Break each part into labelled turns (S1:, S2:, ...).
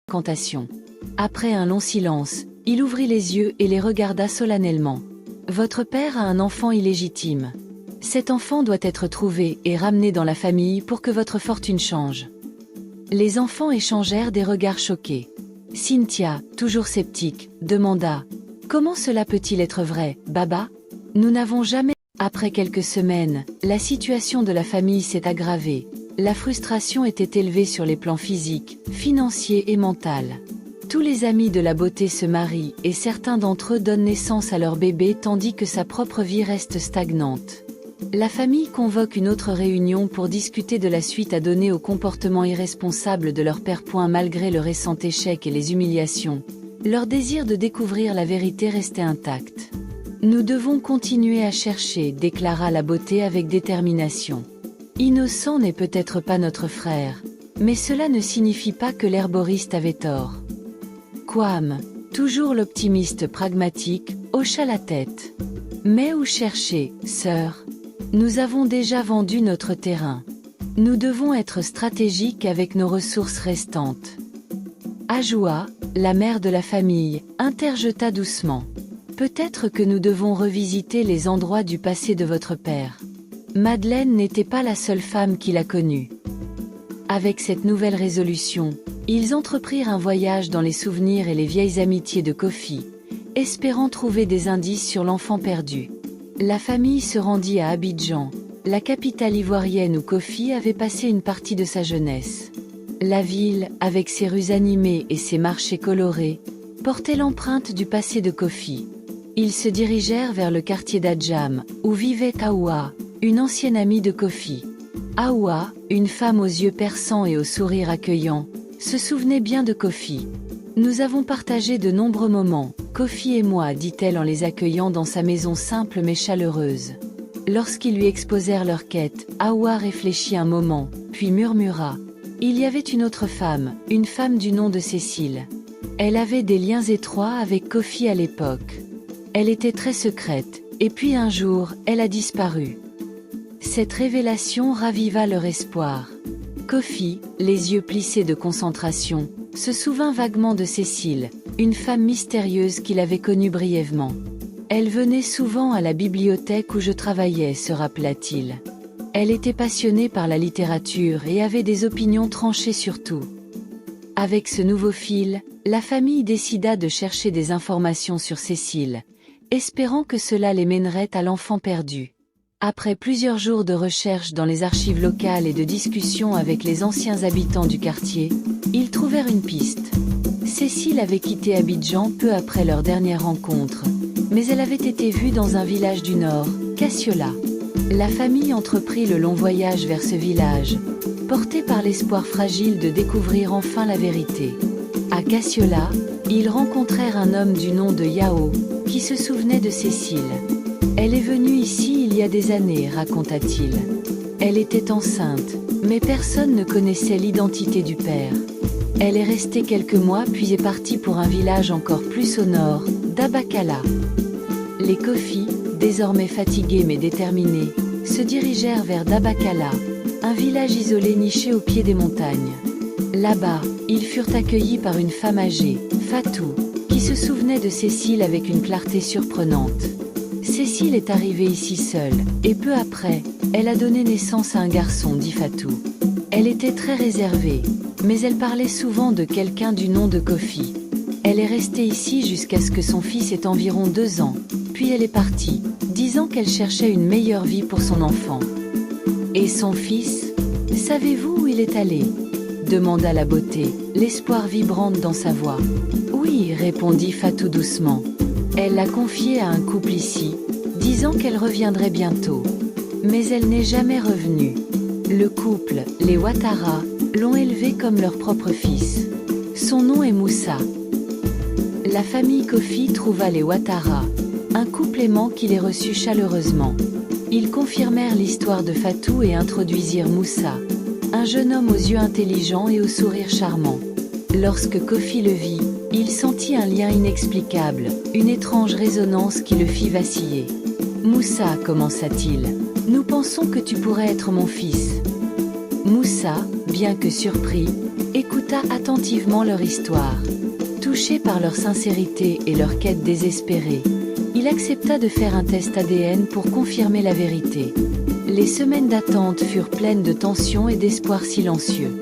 S1: incantation. Après un long silence, il ouvrit les yeux et les regarda solennellement. Votre père a un enfant illégitime. Cet enfant doit être trouvé et ramené dans la famille pour que votre fortune change. Les enfants échangèrent des regards choqués. Cynthia, toujours sceptique, demanda « Comment cela peut-il être vrai, Baba? Nous n'avons jamais… » Après quelques semaines, la situation de la famille s'est aggravée. La frustration était élevée sur les plans physiques, financiers et mental. Tous les amis de la beauté se marient et certains d'entre eux donnent naissance à leur bébé tandis que sa propre vie reste stagnante. La famille convoque une autre réunion pour discuter de la suite à donner au comportement irresponsable de leur père. Malgré le récent échec et les humiliations, leur désir de découvrir la vérité restait intact. Nous devons continuer à chercher, déclara la beauté avec détermination. Innocent n'est peut-être pas notre frère, mais cela ne signifie pas que l'herboriste avait tort. Quam, toujours l'optimiste pragmatique, hocha la tête. Mais où chercher, sœur? Nous avons déjà vendu notre terrain. Nous devons être stratégiques avec nos ressources restantes. Ajoua, la mère de la famille, interjeta doucement. Peut-être que nous devons revisiter les endroits du passé de votre père. Madeleine n'était pas la seule femme qu'il a connue. Avec cette nouvelle résolution, ils entreprirent un voyage dans les souvenirs et les vieilles amitiés de Kofi, espérant trouver des indices sur l'enfant perdu. La famille se rendit à Abidjan, la capitale ivoirienne où Kofi avait passé une partie de sa jeunesse. La ville, avec ses rues animées et ses marchés colorés, portait l'empreinte du passé de Kofi. Ils se dirigèrent vers le quartier d'Adjam, où vivait Aoua, une ancienne amie de Kofi. Aoua, une femme aux yeux perçants et au sourire accueillant, se souvenait bien de Kofi. Nous avons partagé de nombreux moments, Kofi et moi, dit-elle en les accueillant dans sa maison simple mais chaleureuse. Lorsqu'ils lui exposèrent leur quête, Aoua réfléchit un moment, puis murmura. Il y avait une autre femme, une femme du nom de Cécile. Elle avait des liens étroits avec Kofi à l'époque. Elle était très secrète, et puis un jour, elle a disparu. Cette révélation raviva leur espoir. Kofi, les yeux plissés de concentration, se souvint vaguement de Cécile, une femme mystérieuse qu'il avait connue brièvement. Elle venait souvent à la bibliothèque où je travaillais, se rappela-t-il. Elle était passionnée par la littérature et avait des opinions tranchées sur tout. Avec ce nouveau fil, la famille décida de chercher des informations sur Cécile, espérant que cela les mènerait à l'enfant perdu. Après plusieurs jours de recherche dans les archives locales et de discussions avec les anciens habitants du quartier, ils trouvèrent une piste. Cécile avait quitté Abidjan peu après leur dernière rencontre, mais elle avait été vue dans un village du nord, Kassiola. La famille entreprit le long voyage vers ce village, portée par l'espoir fragile de découvrir enfin la vérité. À Kassiola, ils rencontrèrent un homme du nom de Yao, qui se souvenait de Cécile. Elle est venue ici il y a des années, raconta-t-il. Elle était enceinte, mais personne ne connaissait l'identité du père. Elle est restée quelques mois puis est partie pour un village encore plus au nord, Dabakala. Les Kofi, désormais fatigués mais déterminés, se dirigèrent vers Dabakala, un village isolé niché au pied des montagnes. Là-bas, ils furent accueillis par une femme âgée, Fatou, qui se souvenait de Cécile avec une clarté surprenante. Cécile est arrivée ici seule, et peu après, elle a donné naissance à un garçon, dit Fatou. Elle était très réservée, mais elle parlait souvent de quelqu'un du nom de Kofi. Elle est restée ici jusqu'à ce que son fils ait environ 2 ans, puis elle est partie, disant qu'elle cherchait une meilleure vie pour son enfant. Et son fils? Savez-vous où il est allé? Demanda la beauté, l'espoir vibrant dans sa voix. Oui, répondit Fatou doucement. Elle l'a confié à un couple ici, disant qu'elle reviendrait bientôt. Mais elle n'est jamais revenue. Le couple, les Ouattara, l'ont élevé comme leur propre fils. Son nom est Moussa. La famille Kofi trouva les Ouattara, un couple aimant qui les reçut chaleureusement. Ils confirmèrent l'histoire de Fatou et introduisirent Moussa, un jeune homme aux yeux intelligents et au sourire charmant. Lorsque Kofi le vit, il sentit un lien inexplicable, une étrange résonance qui le fit vaciller. « Moussa, commença-t-il, nous pensons que tu pourrais être mon fils. » Moussa, bien que surpris, écouta attentivement leur histoire. Touché par leur sincérité et leur quête désespérée, il accepta de faire un test ADN pour confirmer la vérité. Les semaines d'attente furent pleines de tensions et d'espoirs silencieux.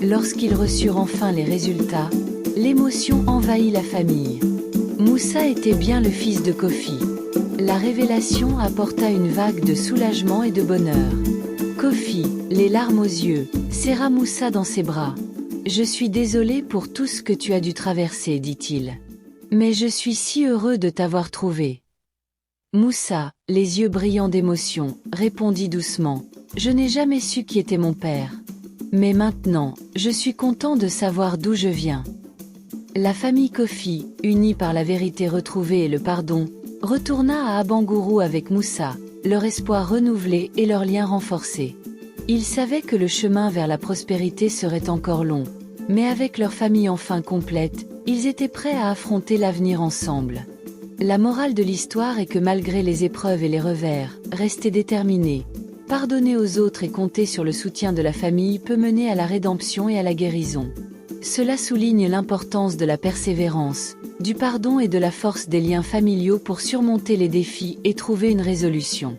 S1: Lorsqu'ils reçurent enfin les résultats, l'émotion envahit la famille. Moussa était bien le fils de Kofi. La révélation apporta une vague de soulagement et de bonheur. Kofi, les larmes aux yeux, serra Moussa dans ses bras. « Je suis désolé pour tout ce que tu as dû traverser, dit-il. Mais je suis si heureux de t'avoir trouvé. » Moussa, les yeux brillants d'émotion, répondit doucement. « Je n'ai jamais su qui était mon père. Mais maintenant, je suis content de savoir d'où je viens. » La famille Kofi, unie par la vérité retrouvée et le pardon, retourna à Abangourou avec Moussa, leur espoir renouvelé et leur lien renforcé. Ils savaient que le chemin vers la prospérité serait encore long, mais avec leur famille enfin complète, ils étaient prêts à affronter l'avenir ensemble. La morale de l'histoire est que malgré les épreuves et les revers, rester déterminé, pardonner aux autres et compter sur le soutien de la famille peut mener à la rédemption et à la guérison. Cela souligne l'importance de la persévérance, du pardon et de la force des liens familiaux pour surmonter les défis et trouver une résolution.